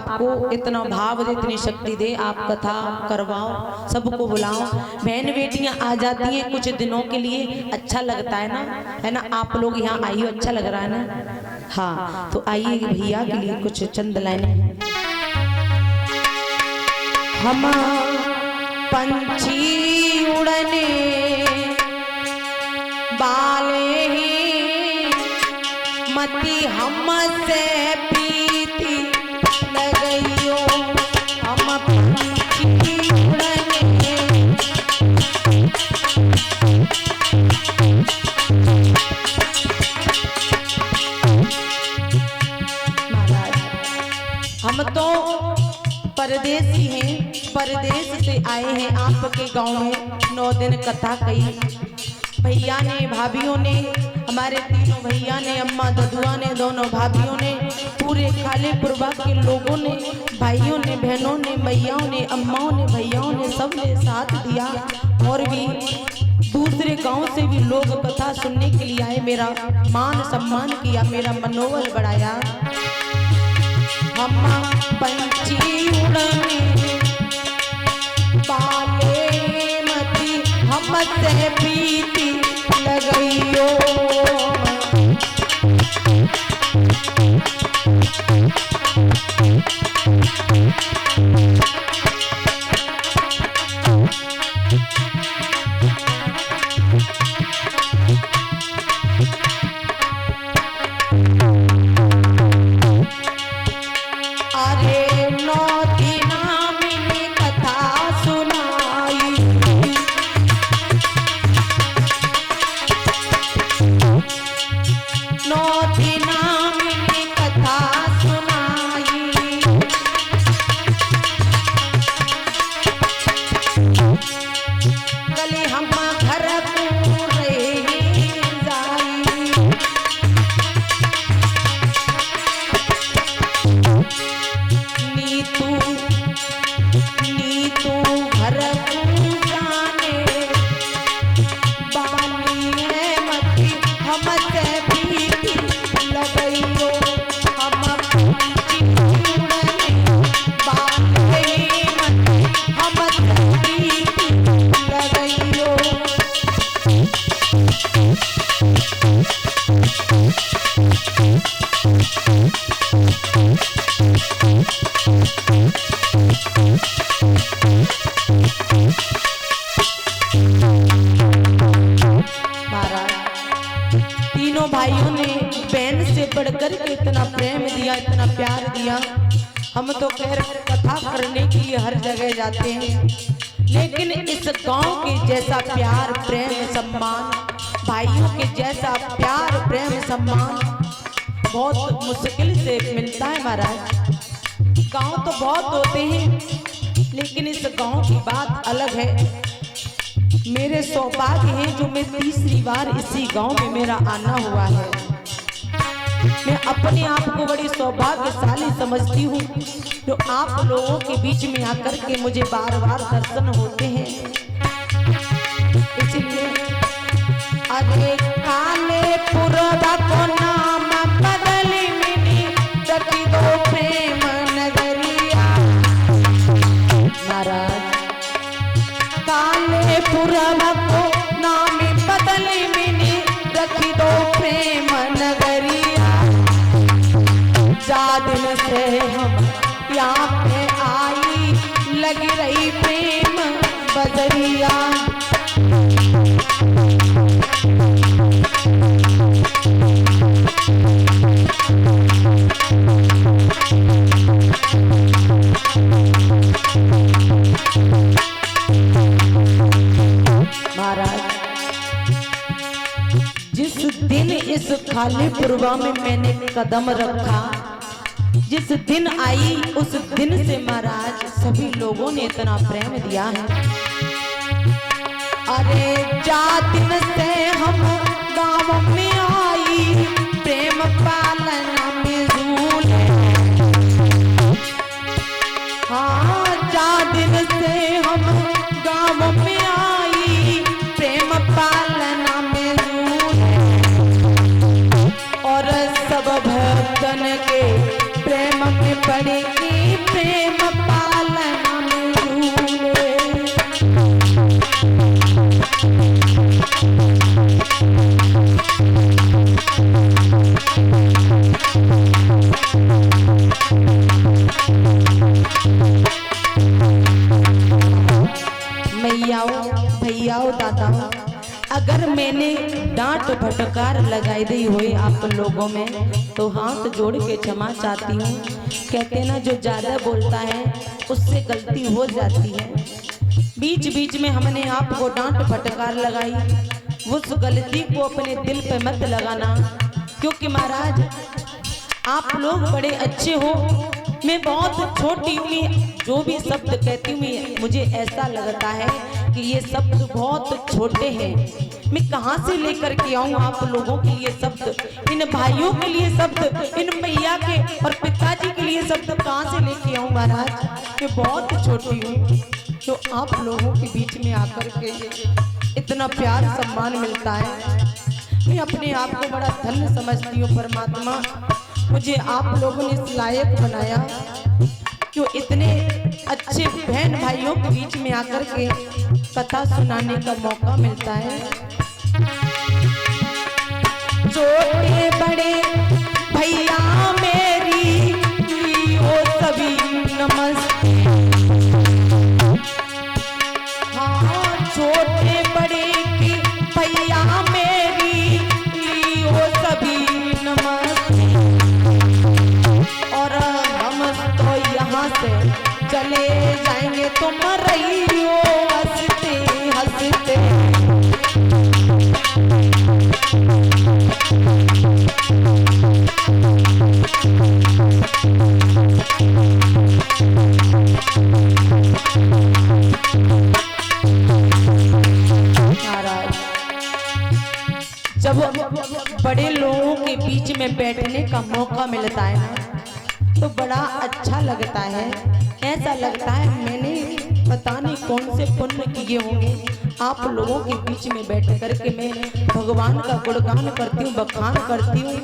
आपको इतना भाव दे, इतनी शक्ति दे, आप कथा करवाओ, सबको बुलाओ। बहन बेटियां आ जाती हैं कुछ दिनों के लिए, अच्छा लगता है ना। आप लोग यहाँ आइए, अच्छा लग रहा है ना। हाँ तो आइए भैया के लिए कुछ चंद लाइनें। हम पंछी उड़ने वाले ही मती हमसे प्रीति लगइयो। हम पंछी उड़ने हम तो परदेसी हैं, परदेश से आए हैं आपके गांव में 9 दिन कथा कही। भैया ने, भाभीियों ने, हमारे तीनों भैया ने, अम्मा ददुआ ने, दोनों भाभीियों ने, पूरे खाले पुरवा के लोगों ने, भाइयों ने, बहनों ने, मैयाओं ने, अम्माओं ने, भैयाओं ने, सब ने साथ दिया। और भी दूसरे गांव से भी लोग कथा सुनने के लिए आए, मेरा मान सम्मान किया, मेरा मनोबल बढ़ाया। हम पंछी उड़ने वाले मती हमसे प्रीति लगइयो। तीनों भाइयों ने बहन से बढ़कर के इतना प्रेम दिया, इतना प्यार दिया। हम तो खैर कथा करने के लिए हर जगह जाते हैं, लेकिन इस गांव के जैसा प्यार, प्रेम, सम्मान, भाइयों के जैसा प्यार, प्रेम, सम्मान बहुत मुश्किल से मिलता है महाराज। गांव तो बहुत होते हैं, लेकिन इस गांव की बात अलग है। मेरे सौभाग्य है जो मैं तीसरी बार इसी गांव में मेरा आना हुआ है। मैं अपने आप को बड़ी सौभाग्यशाली समझती हूँ जो आप लोगों के बीच में आकर के मुझे बार बार दर्शन होते हैं। इसलिए अरे काले पुरवा को नाम बदली मिली सती दो प्रेम नगरिया। महाराज काले पुरवा को नाम बदली मिली रखी दो प्रेम नगरिया। जा दिन से हम यहाँ पे आई लगी रही प्रेम बदरिया। जिस दिन इस खाली पुरवा में मैंने कदम रखा, जिस दिन आई उस दिन से महाराज सभी लोगों ने इतना प्रेम दिया है। अरे जा दिन से हम गाँव में आई प्रेम पालना में झूल। हाँ जा दिन से हम गाँव में आई प्रेम पालना में झूल। और सब भक्तन के प्रेम में पड़ी के प्रेम पालना में झूले। मैयाओ भैयाओ दादाओ, अगर मैंने डांट फटकार लगाई दी हुई आप लोगों में तो हाथ जोड़ के क्षमा चाहती हूँ। कहते ना जो ज्यादा बोलता है उससे गलती हो जाती है। बीच बीच में हमने आपको डांट फटकार लगाई, उस गलती को अपने दिल पे मत लगाना, क्योंकि महाराज आप लोग बड़े अच्छे हो, मैं बहुत छोटी हूँ। जो भी शब्द कहती हूँ मुझे ऐसा लगता है कि ये शब्द बहुत छोटे हैं। मैं कहाँ से लेकर के आऊँ आप लोगों के लिए शब्द, इन भाइयों के लिए शब्द, इन मैया के और पिताजी के लिए शब्द कहाँ से लेके आऊँ महाराज। मैं बहुत छोटी हूँ, जो आप लोगों के बीच में आकर के इतना प्यार सम्मान मिलता है। मैं अपने आप को बड़ा धन्य समझती हूँ। परमात्मा मुझे आप लोगों ने इस लायक बनाया, जो इतने अच्छे बहन भाइयों के बीच में आकर के कथा सुनाने का मौका मिलता है। छोटे बड़े भैया मेरी ओ सभी नमस्ते। हाँ छोटे बड़े की भैया मेरी ओ सभी नमस्ते। और हम तो यहाँ से चले जाएंगे, तुम रहियो हंसते हंसते। जब बड़े लोगों के बीच में बैठने का मौका मिलता है ना तो बड़ा अच्छा लगता है। ऐसा लगता है मैंने पता नहीं कौन से पुण्य किए होंगे, आप लोगों के बीच में बैठ करके मैं भगवान का गुणगान करती हूँ, बखान करती हूँ।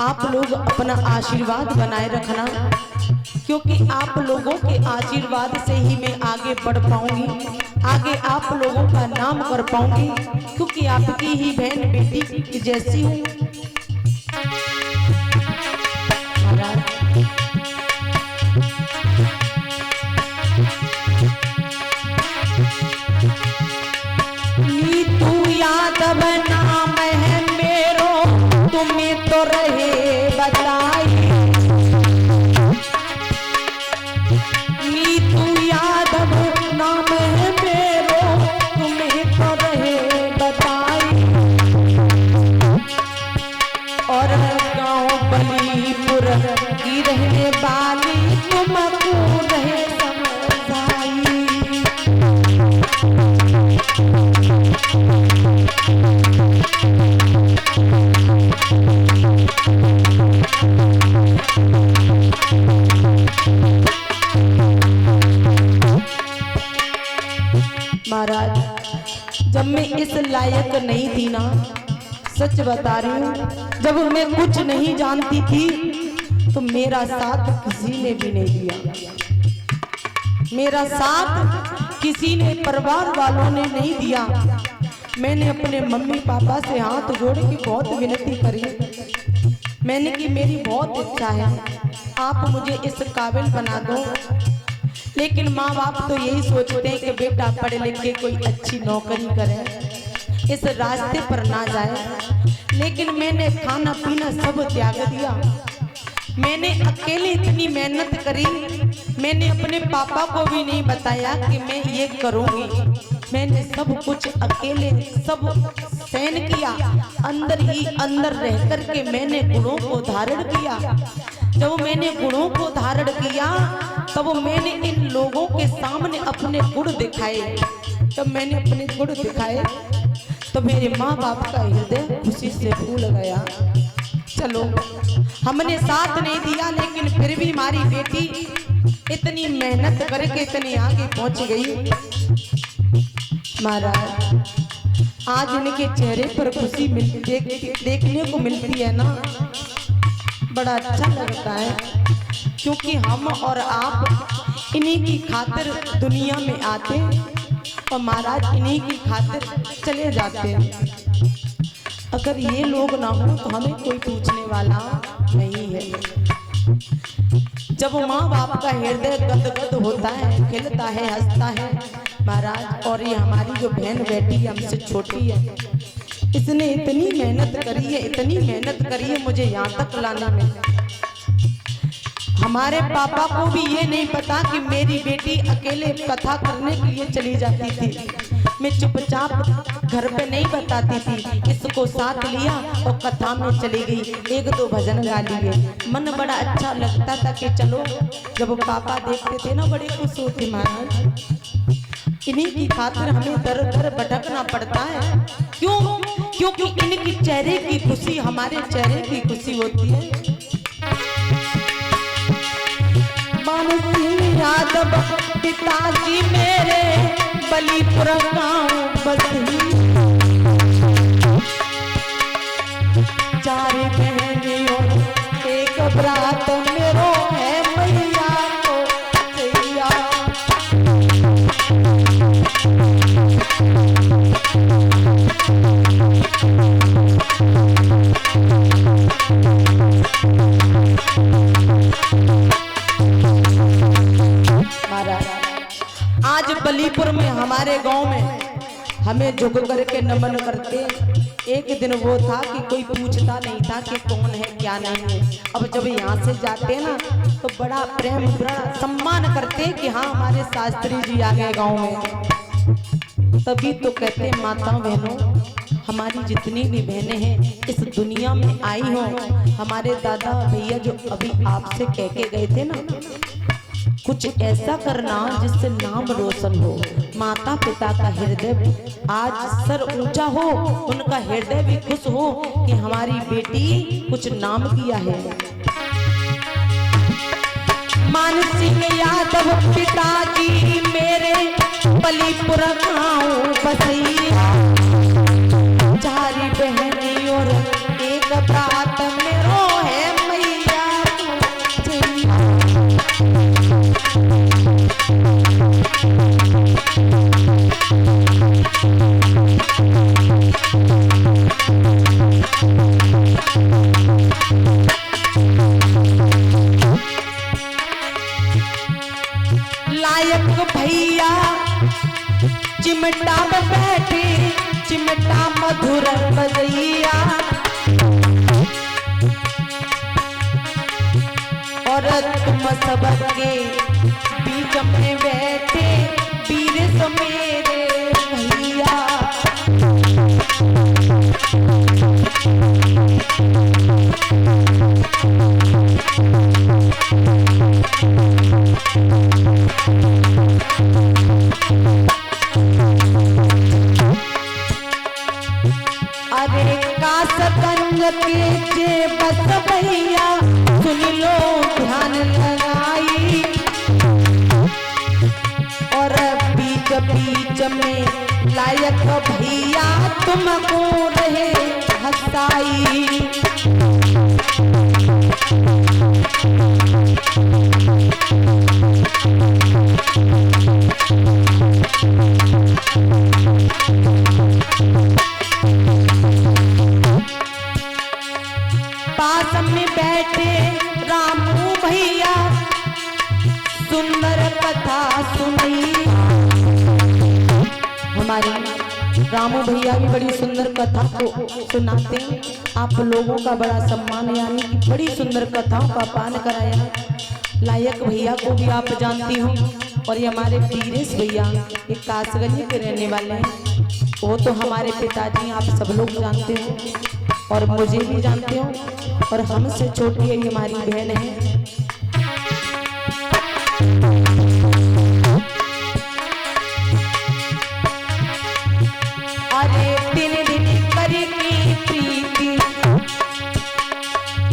आप लोग अपना आशीर्वाद बनाए रखना, क्योंकि आप लोगों के आशीर्वाद से ही मैं आगे बढ़ पाऊंगी, आगे आप लोगों का नाम कर पाऊंगी, क्योंकि आपकी ही बहन बेटी जैसी हूँ। नीतू यादव नाम है मेरो, तुम्हें तो रहे बताई। नीतू यादव नाम है मेरो, तुम्हें तो रहे बताई। और गाँव बलीपुर की रहने वाली तुमको रहे समझाई। महाराज जब मैं इस लायक नहीं थी ना, सच बता रही हूँ, जब मैं कुछ नहीं जानती थी तो मेरा साथ किसी ने भी नहीं दिया। मेरा साथ किसी ने, परिवार वालों ने नहीं दिया। मैंने अपने मम्मी पापा से हाथ जोड़ के बहुत विनती करी। मैंने कि मेरी बहुत इच्छा है, आप मुझे इस काबिल बना दो। लेकिन माँ बाप तो यही सोचते हैं कि बेटा पढ़ लिख के कोई अच्छी नौकरी करे, इस रास्ते पर ना जाए। लेकिन मैंने खाना पीना सब त्याग दिया। मैंने अकेले इतनी मेहनत करी, मैंने अपने पापा को भी नहीं बताया कि मैं ये करूँगी। मैंने सब कुछ अकेले सब सहन किया, अंदर ही अंदर रह कर के मैंने गुणों को धारण किया। जब मैंने गुणों को धारण किया तब मैंने इन लोगों के सामने अपने गुण दिखाए। जब मैंने अपने गुण दिखाए तो मेरे माँ बाप का हृदय खुशी से फूल गया। चलो हमने साथ नहीं दिया, लेकिन फिर भी हमारी बेटी इतनी मेहनत करके इतनी आगे पहुंच गई। महाराज आज इनके चेहरे पर खुशी देखने को मिलती है ना, बड़ा अच्छा लगता है। क्योंकि हम और आप इन्हीं की खातिर दुनिया में आते और महाराज इन्हीं की खातिर चले जाते। अगर ये लोग ना हो तो हमें कोई पूछने वाला नहीं है। जब माँ बाप का हृदय गदगद होता है, खिलता है, हंसता है महाराज, और ये हमारी जो बहन बेटी है हमसे छोटी है, इसने इतनी मेहनत करी है, इतनी मेहनत करी है मुझे यहाँ तक लाने में। हमारे पापा को भी ये नहीं पता कि मेरी बेटी अकेले कथा करने के लिए चली जाती थी। मैं चुपचाप घर पे नहीं बताती थी, इसको साथ लिया और कथा में चली गई, एक दो भजन गा लिए। मन बड़ा अच्छा लगता था कि चलो, जब पापा देखते थे ना बड़े खुश होते महाराज। इन्हीं की खातिर हमें दर दर भटकना पड़ता है। क्यों? क्योंकि इनकी चेहरे की खुशी हमारे चेहरे की खुशी होती है। यादव पिताजी मेरे बलीपुर गाँव बसही, चार बहनी और एक बरात मेरो है मैया को सैया। आज बलीपुर में हमारे गांव में हमें झुक करके नमन करते। एक दिन वो था कि कोई पूछता नहीं था कि कौन है क्या नहीं है। अब जब यहाँ से जाते ना तो बड़ा प्रेम, बड़ा सम्मान करते कि हाँ हमारे शास्त्री जी आ गए गाँव में। तभी तो कहते माता बहनों, हमारी जितनी भी बहनें हैं इस दुनिया में आई हो, हमारे दादा भैया जो अभी आपसे कह के गए थे ना, कुछ ऐसा करना जिससे नाम रोशन हो। माता पिता का हृदय आज सर ऊंचा हो, उनका हृदय भी खुश हो कि हमारी बेटी कुछ नाम किया है। मान सिंह यादव पिताजी मेरे बलीपुर गाँव बसैया, चारी बहनी और एक बरात मेरो है मैया लायक भैया चिमटा में बैठे, चिमटा मधुर बजैया, और तुम सबके बीच में बैठे वीर सो मेरे भैया। अरे कासगंज के जे बस भैया सुन लो ध्यान लगाई, और बीच बीच में लायक भैया तुमको रहे हंसाई। पास में बैठे रामू भैया सुंदर कथा सुनी। हमारे रामू भैया भी बड़ी सुंदर कथा को सुनाते हैं। आप लोगों का बड़ा सम्मान, यानी कि बड़ी सुंदर कथाओं का पान कराया है। लायक भैया को भी आप जानती हो, और ये हमारे वीरेश भैया ये कासगंज के रहने वाले हैं। वो तो हमारे पिताजी आप सब लोग जानते हो, और मुझे भी जानते हो, और हमसे छोटी है हमारी बहन है। अरे दिन दिन करी प्रीति,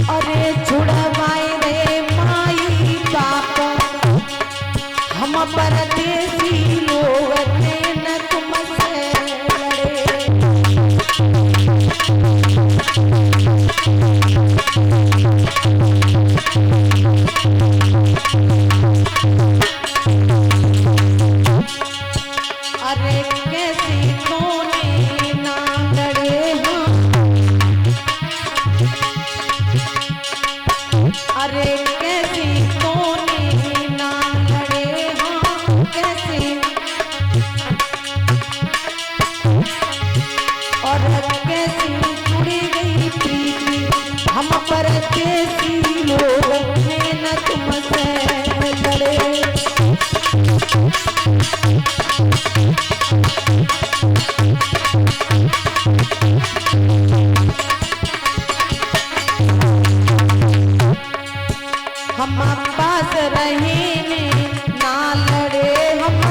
अरे छुड़वाए रे माई बाप, हम परदेसी लोग न तुमसे लड़े। पास रहे ना लड़े हम,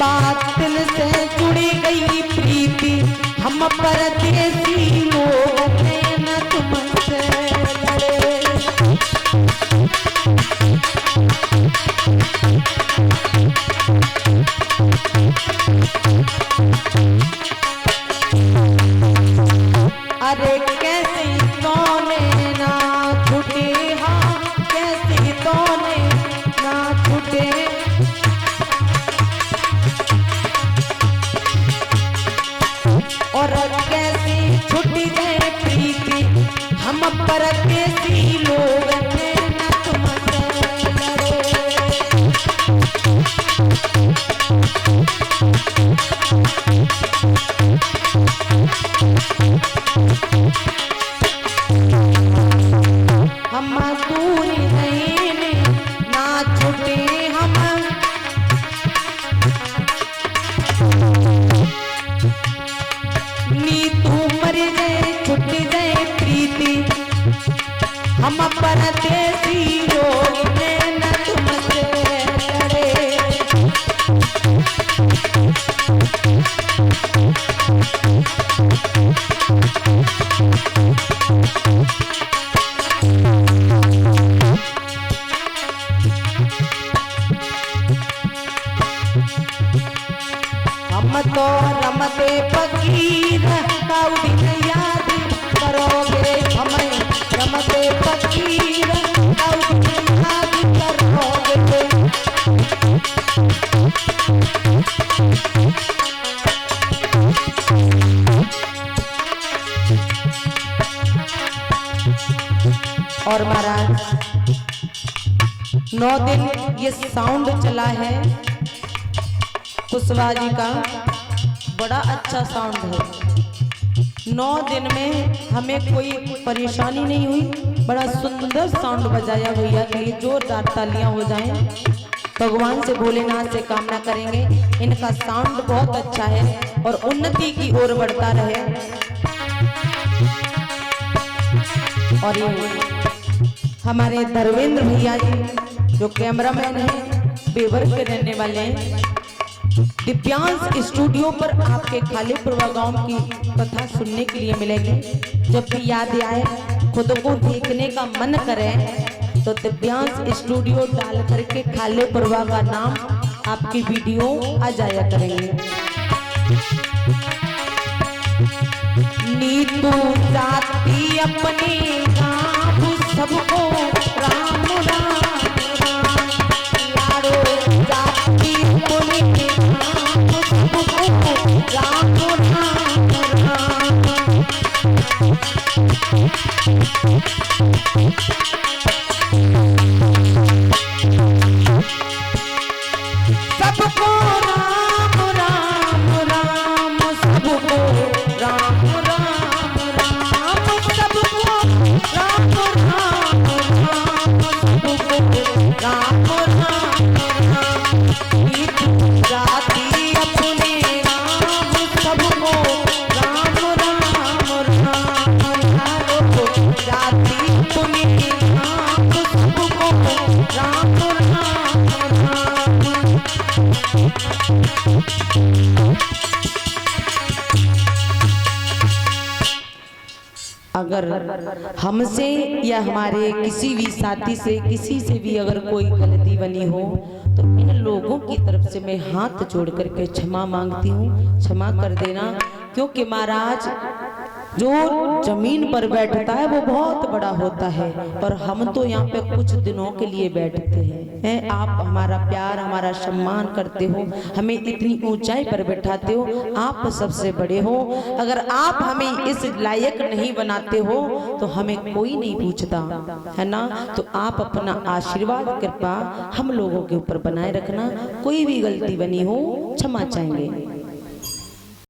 बात दिल से जुड़ी गई प्रीति, हम परदेसी लोग न तुमसे लड़े। अरे कैसी तोने ना छूटे, हाँ कैसी तोने ना छूटे, और कैसी छुट्टी जाए प्रीति, हम परदेसी लोग न तुमसे लड़े। हम दूरी नहीं ना छूटे हम, नीतू मर जाए छूट जाए प्रीति, हम परदेसी लोग न तुमसे लड़े। हम तो रमते फकीर काऊ दिन याद करोगे, हमें रमते फकीर काऊ दिन याद करोगे। और महाराज 9 दिन ये साउंड चला है कुशवाहा जी का, बड़ा अच्छा साउंड है। 9 दिन में हमें कोई परेशानी नहीं हुई, बड़ा सुंदर साउंड बजाया भैया के लिए, जोरदार तालियां हो जाएं। भगवान से भोलेनाथ से कामना करेंगे इनका साउंड बहुत अच्छा है और उन्नति की ओर बढ़ता रहे। और ये हमारे धर्मेंद्र भैया जी जो कैमरामैन हैं, बेवर के रहने वाले हैं, दिव्यांश स्टूडियो पर आपके खालीपुरवा गांव की कथा सुनने के लिए मिलेगी। जब भी याद आए, खुद को देखने का मन करे तो दिव्यांश स्टूडियो डाल करके खालीपुरवा का नाम आपकी वीडियो आ जाया करेंगे। नीतू जाती अपने गाँव सबको राम राम राम, यारो जाती अपने गाँव सबको राम राम राम। सबको राम राम राम, सबको राम राम राम, सबको राम राम राम, सबको राम राम राम। जाति अपने राम सबको राम राम राम, जाति अपने राम सबको राम राम राम। अगर हमसे या हमारे किसी भी साथी से किसी से भी अगर कोई गलती बनी हो तो इन लोगों की तरफ से मैं हाथ जोड़ करके क्षमा मांगती हूँ, क्षमा कर देना। क्योंकि महाराज जो जमीन पर बैठता है वो बहुत बड़ा होता है और हम तो यहाँ पे कुछ दिनों के लिए बैठते हैं। आप हमारा प्यार हमारा सम्मान करते हो, हमें इतनी ऊंचाई पर बैठाते हो, आप सबसे बड़े हो। अगर आप हमें इस लायक नहीं बनाते हो तो हमें कोई नहीं पूछता है ना। तो आप अपना आशीर्वाद कृपा हम लोगों के ऊपर बनाए रखना। कोई भी गलती बनी हो क्षमा चाहेंगे।